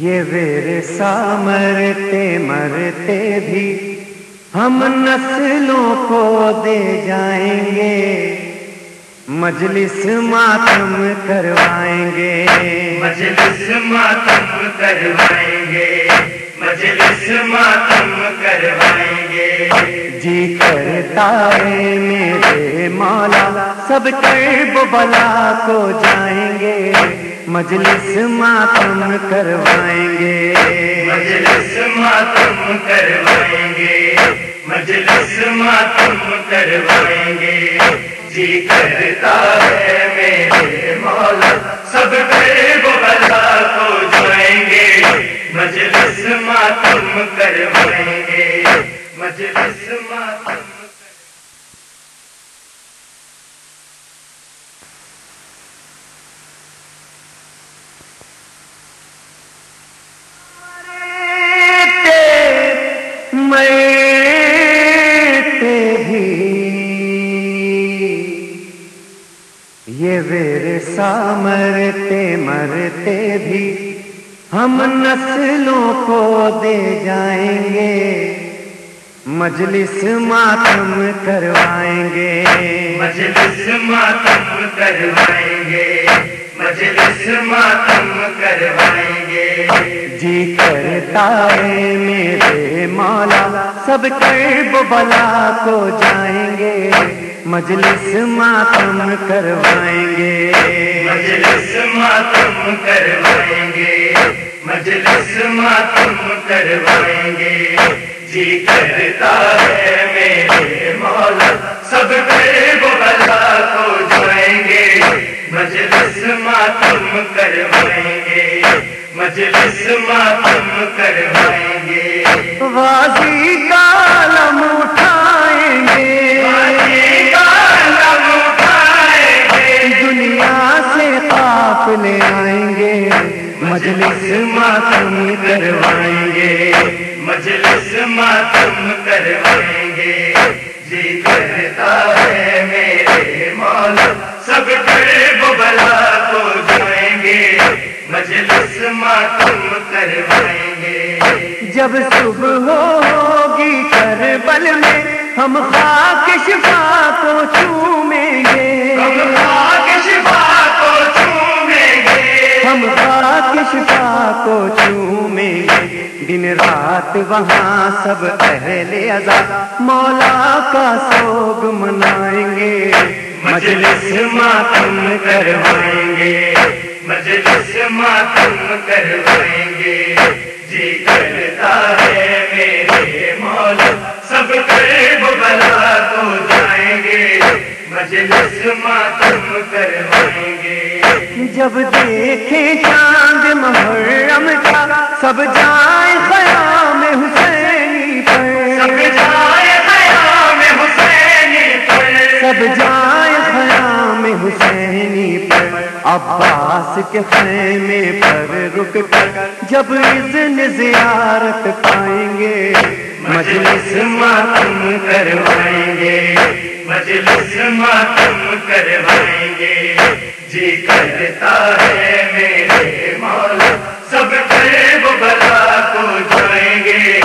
یہ ورثہ مرتے مرتے بھی ہم نسلوں کو دے جائیں گے، مجلس ماتم کروائیں گے، مجلس ماتم کروائیں گے، مجلس ماتم کروائیں گے۔ جی کرتا ہے میرے مولا سب کرب بلا کو جائیں گے، مجلس ماتم کروائیں گے، مجلس ماتم کروائیں گے، مجلس ماتم کروائیں گے۔ جی کرتا ہے میرے مولا سب کرب بلا کو جائیں گے، مجلس ماتم کروائیں گے، مجلس ماتم۔ یہ ورثہ مرتے مرتے بھی ہم نسلوں کو دے جائیں گے، مجلس ماتم کروائیں گے، مجلس ماتم کروائیں گے، مجلس ماتم کروائیں گے۔ جی کرتا ہے میرے مولا سب کرب بلا کو جائیں گے، مجلس ماتم کروائیں گے، مجلس ماتم کروائیں گے، مجلس ماتم کروائیں گے۔ جی کرتا ہے میرے مولا سب کرب بلا کو جائیں گے، مجلس ماتم کروائیں گے، مجلس ماتم کروائیں گے۔ غازی کا علم اٹھائیں گے، غازی کا علم اٹھائیں گے، دنیا سے قافلے آئیں گے، مجلس ماتم کروائیں گے، مجلس ماتم کروائیں گے۔ جی کرتا ہے میرے مولا سب کرب بلا کو جائیں گے، مجلس ماتم کروائیں گے۔ جب صبح ہوگی کربل میں ہم خاک شفا کو چومیں گے، ہم خاک شفا کو چومیں گے، ہم خاک شفا کو چومیں گے، دن رات وہاں سب اہل عزا مولا کا سوگ منائیں گے، مجلس ماتم کروائیں گے، مجلس ماتم کروائیں گے۔ جی کرتا ہے میرے مولا سب کرب بلا کو جائیں گے، مجلس ماتم کروائیں گے۔ جب دیکھیں چاند محرم کا سب جائیں خیام حسینی پر، سب جائیں خیام حسینی پر، سب جائیں خیام حسینی پر، عباس کے خیمے پر رک کر جب اذن زیارت پائیں گے، مجلس ماتم کروائیں گے، مجلس ماتم کروائیں گے۔ جی کرتا ہے میرے مولا سب کرب بلا کو جائیں گے،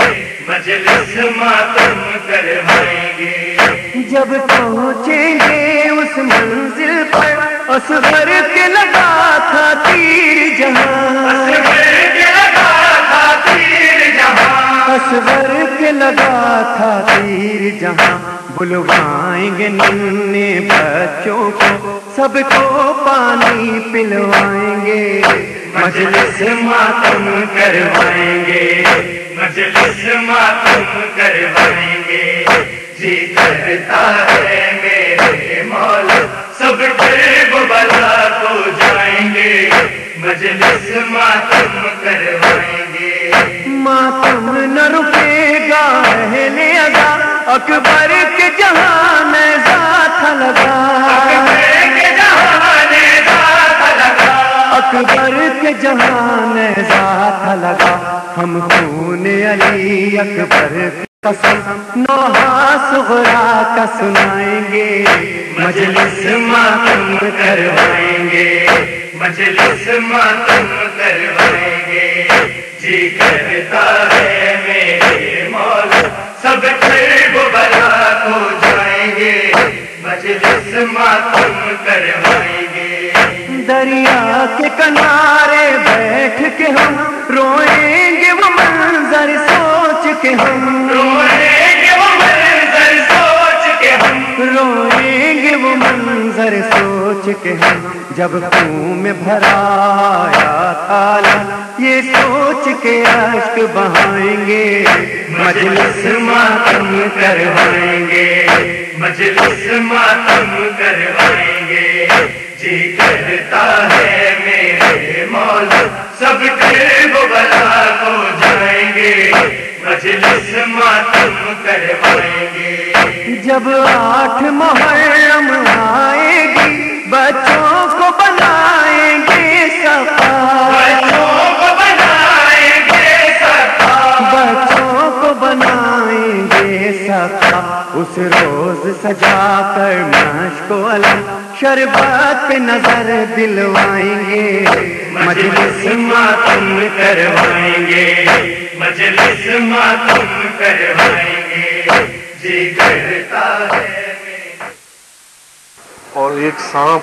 مجلس ماتم کروائیں گے۔ جب پہنچیں گے اس منزل پر اصغر کے لگا تھا تیر جہاں، اصغر کے لگا تھا تیر جہاں، اصغر کے لگا تھا تیر جہاں، بلوائیں گے ننھے بچوں کو سب کو پانی پلوائیں گے، مجلس ماتم کروائیں گے، مجلس ماتم کروائیں گے۔ جی کرتا ہے میرے مولا سب کرب بلا کو جائیں گے، مجلس ماتم کروائیں گے۔ ماتم نہ رکے گا اہل عزا اکبر کے جہان ذات لگا، اکبر کے جہان ذات لگا، ہم خون علی اکبر کی قسم نوحہ صغریٰ کا سنائیں گے، مجلس ماتم کروائیں گے، مجلس ماتم کروائیں گے۔ जी करता है मेरे मौला सब फिर बला हो जाएंगे, मजलिस मातम करवाएंगे। दरिया के किनारे बैठ के हम रोएंगे वो मंजर सोच के हम, रोएंगे वो मंजर सोच के हम, रोएंगे वो मंजर सोच के हम। जब खून में भराया थाला ये सोच के अश्क बहाएंगे, मजलिस मातम करवाएंगे, मजलिस मातम करवाएंगे। जी करता है मेरे मौला सब फिर बला हो जाएंगे, मजलिस मातम करवाएंगे। जब 8 मुहर्रम आएगी बच्चों को बनाएंगे सफा, बच्चों को बनाएंगे सफा, बच्चों को बनाएंगे सफा। उस रोज सजा कर मश्को अलम शरबत पे नजर दिलवाएंगे, मजलिस मातम करवाएंगे, मजलिस मातम करवाएंगे। जी करता है। और एक सांप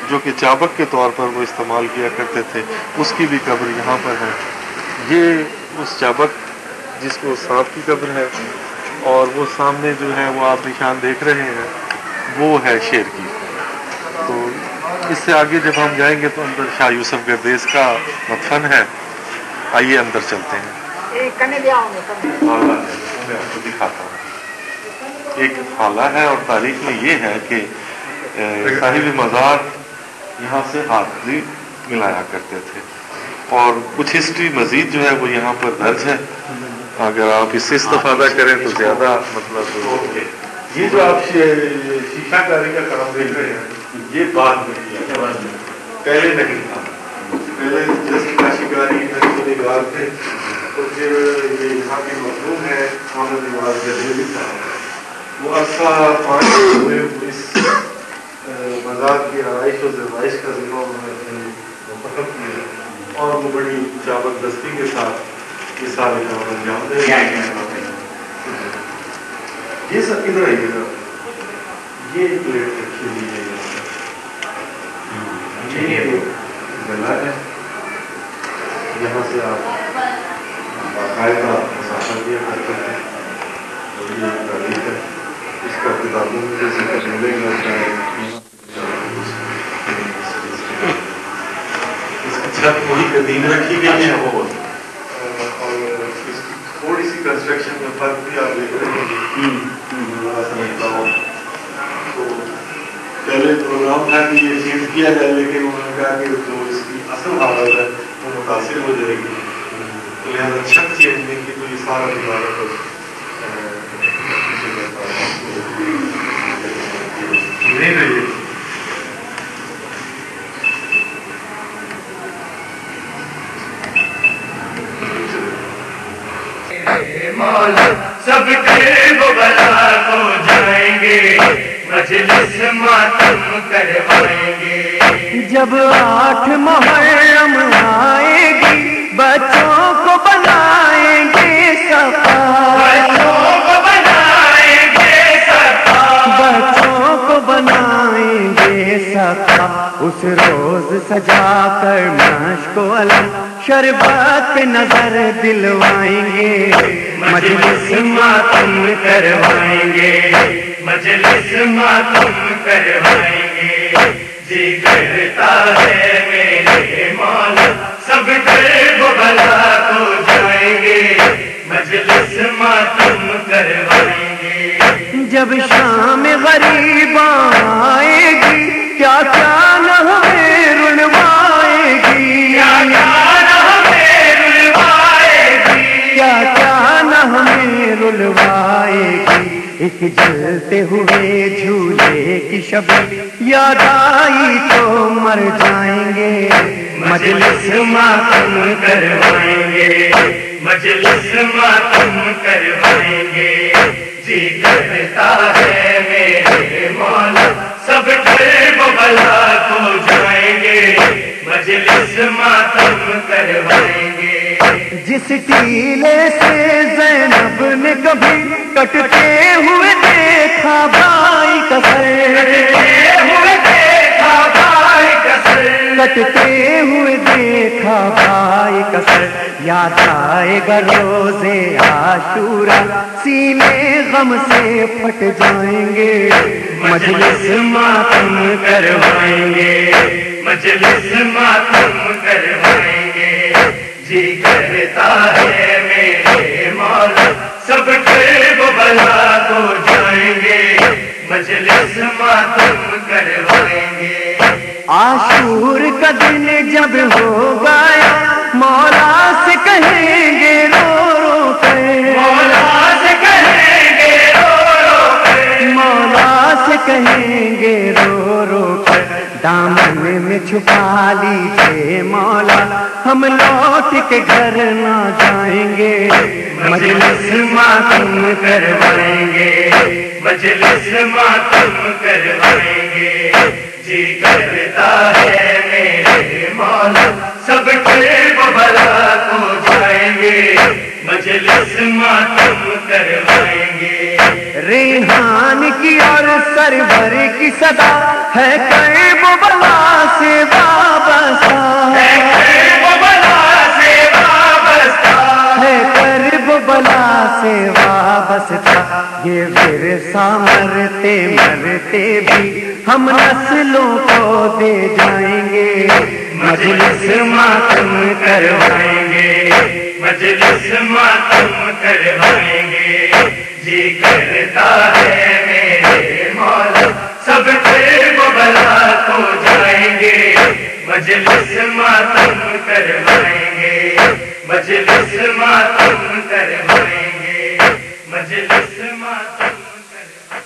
जो कि चाबक के तौर पर वो इस्तेमाल किया करते थे, उसकी भी कब्र यहाँ पर है। ये उस चाबक जिसको सांप की कब्र है, और वो सामने जो है वो आप निशान देख रहे हैं वो है शेर की। तो इससे आगे जब हम जाएंगे तो अंदर शाह यूसुफ गर्देस का मदफन है। आइए अंदर चलते हैं। हाला है, मैं आपको दिखाता हूँ। एक हाला है और तारीख में ये है कि साहिब मज़ार यहाँ से हाथी मिलाया करते थे, और कुछ हिस्ट्री मजीद जो है वो यहाँ पर दर्ज है। अगर आप इससे इस्तेफादा करें तो ज़्यादा मतलब ये जो आप शीशाकारी का काम देख रहे हैं ये बाद में किया, पहले नहीं था। पहले जैसे काशीकारी नजर थे, तो फिर ये यहाँ की मखलूम है वो अरसा 5 हुए इस मज़ार की आइश और ज़रवाइश का जिम्मा उन्होंने खत्म किया, और वो बड़ी चाबकदस्ती के साथ ये सारे काम अंजाम दे। ये सब किधर आइएगा, ये प्लेट रखी हुई है, ये गला है, यहाँ से आप बाकायदा मुसाफा किया करते हैं। और ये तारीख है, इसका किताबों में जैसे कुछ मिलेगा शायद इसकी छत पूरी कदीम रखी गई है वो, और थोड़ी सी कंस्ट्रक्शन में फर्क भी आप देख रहे हैं। तो पहले प्रोग्राम था कि ये चेंज किया जाए, लेकिन उन्होंने कहा कि जो इसकी असल हालत है वो मुतासिर हो जाएगी, तो लिहाजा छत चेंज नहीं की, तो ये सारा दोबारा नहीं रही। मौला सब फिर बला हो जाएंगे, मजलिस मातम करवाएंगे। जब 8 मुहर्रम आएगी बच्चों को बनाएंगे सफा, बच्चों को बनाएंगे सफा, बच्चों को बनाएंगे सफा। उस रोज सजा कर मश्को अलम शरबत पे नजर दिलवाएंगे, मजलिस मातम करवाएंगे, मजलिस मातम करवाएंगे। जी करता है मेरे मौला सब फिर बला हो जाएंगे, मजलिस मातम करवाएंगे। जब शाम गरीब आएगी क्या क्या न हमें रुलवाएगी, क्या क्या न हमें रुलवाएगी, क्या क्या न हमें रुलवाएगी। एक जलते हुए झूले की शबी याद आई तो मर जाएंगे, मजलिस मातम करवाएंगे, मजलिस मातम करवाएंगे। जी करता है मेरे मौला सब फिर बला हो जाएंगे, मजलिस मातम करवाएंगे। जिस टीले से ज़ैनब ने कभी कटते हुए देखा भाई का सर, कटते हुए देखा भाई का सर, याद आएगा रोज़े आशूरा, सीने गम से फट जाएंगे, मजलिस मातम करवाएंगे, मजलिस मातम करवाएंगे। जी करता है मेरे मौला सब कर्ब बला को जाएंगे, मजलिस मातम करवाएंगे। आशूर का दिन जब होगा मौला से कहेंगे रो रो कर, मौला से कहेंगे रो रो कर, मौला से कहेंगे रो रो कर, दामन में छुपा लीजिए मौला, हम लौट के घर ना जाएंगे, मजलिस मातम करवाएंगे, मजलिस मातम करवाएंगे। जी करता है मेरे मौला सब कर्ब बला को जाएंगे, मजलिस मातम करवाएंगे। रेहान की और सरवर की सदा है कर्ब बला से वाबस्ता, है कर्ब बला से वाबस्ता, है कर्ब बला से वाबस्ता, ये विरसा मरते मरते भी हम नस्लों को दे जाएंगे, मजलिस मातम करवाएंगे, मजलिस मातम करवाएंगे। जी करता है मेरे मौला सब कर्ब बला को जाएंगे, मजलिस मातम करवाएंगे, मजलिस मातम करवाएंगे, मजलिस मातम करवाएंगे।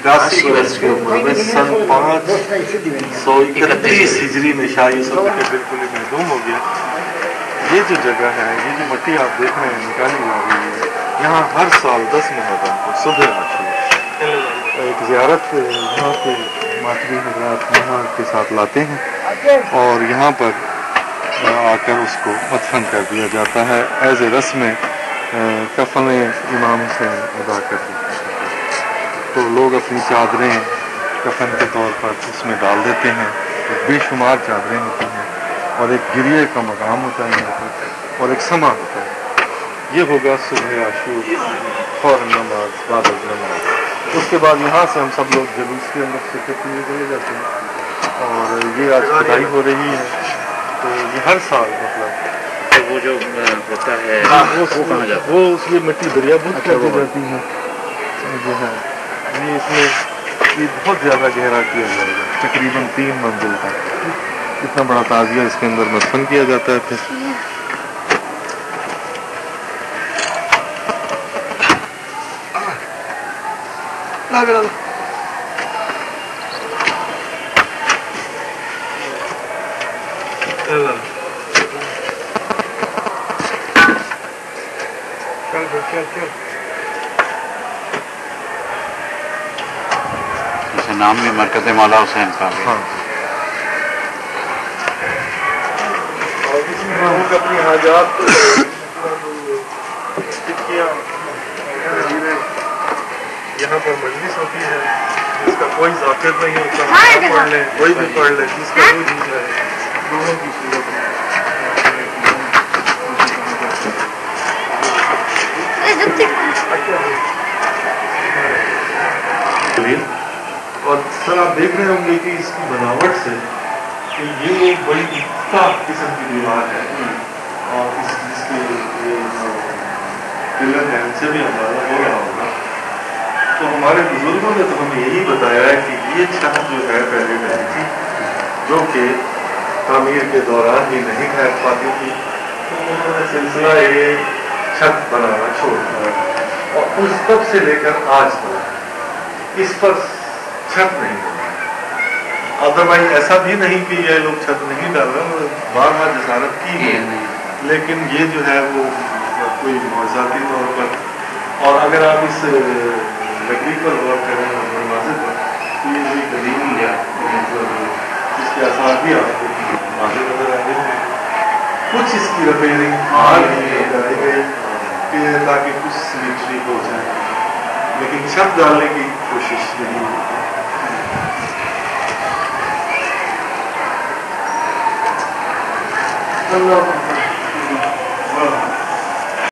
81 वर्ष के उम्र में सन 531 हिजरी में शाह यूसुफ के बिल्कुल ही महदूम हो गया। ये जो जगह है, ये जो मिट्टी आप देख रहे हैं निकाली जा रही है, यहाँ हर साल 10 मुहर्रम को सुबह आशूर एक ज़ियारत यहाँ के मातमी हज़रात यहाँ के साथ लाते हैं और यहाँ पर आकर उसको मदफन कर दिया जाता है। एज ए रस्म कफन इमाम हुसैन अदा कर दी, तो लोग अपनी चादरें कफन के तौर पर उसमें डाल देते हैं, तो बेशुमार चादरें होती हैं और एक गिरिए का मकाम होता है यहाँ पर और एक समा होता है। ये होगा सुबह आशूर फौरन नमाज बाद नमाज। उसके बाद यहाँ से हम सब लोग जुलूस के अंदर शिरकत के लिए चले जाते हैं और ये आज खुदाई हो रही है, तो ये हर साल मतलब तो वो जो होता है वो कहाँ जाता है? वो उसकी मिट्टी दरिया बुझ कर दी जाती है जो है। ये इसमें ये बहुत ज़्यादा गहरा किया जाएगा, तकरीबन 3 मंजिल तक इतना बड़ा ताजिया इसके अंदर मदफन किया जाता है। फिर जैसे नाम भी मरकज़ मौला हुसैन का है। हाँ, और इसमें लोग अपनी हाजात यहाँ पर मजलिस होती है, जिसका कोई ज़ाकिर नहीं होता, पढ़ ले कोई भी पढ़ ले, जिसका जो जी जाए दोनों की सूरत और सर आप देख रहे होंगे कि इसकी बनावट से कि ये एक बड़ी इत्ताफ किस्म की दीवार है और जिसके पिलर है उनसे भी अंदाजा हो रहा होगा। तो हमारे बुजुर्गों ने तो हमें यही बताया है कि ये छत जो है पहले नहीं थी, जो कि तामीर के दौरान ही नहीं ठहर पाती थी, तो उन्होंने सिलसिला ये छत बनाना छोड़ दिया और उस तब से लेकर आज तक इस पर छत नहीं बना। अदरवाइज ऐसा भी नहीं कि ये लोग छत नहीं डाल रहे, बार-बार जसारत की है, लेकिन ये जो है वो कोई मौज़ाती तौर पर, और अगर आप इस लकड़ी पर गौर करें दरवाजे पर, तो ये कोई कदीम या मतलब इसके आसार भी आपको वाज़ेह नजर आएंगे। کچھ اس کی ریپیئرنگ حال کرائی گئی کہ تاکہ کچھ سیمیٹری ہو جائے، لیکن چھت ڈالنے کی کوشش نہیں ہوتی. اللہ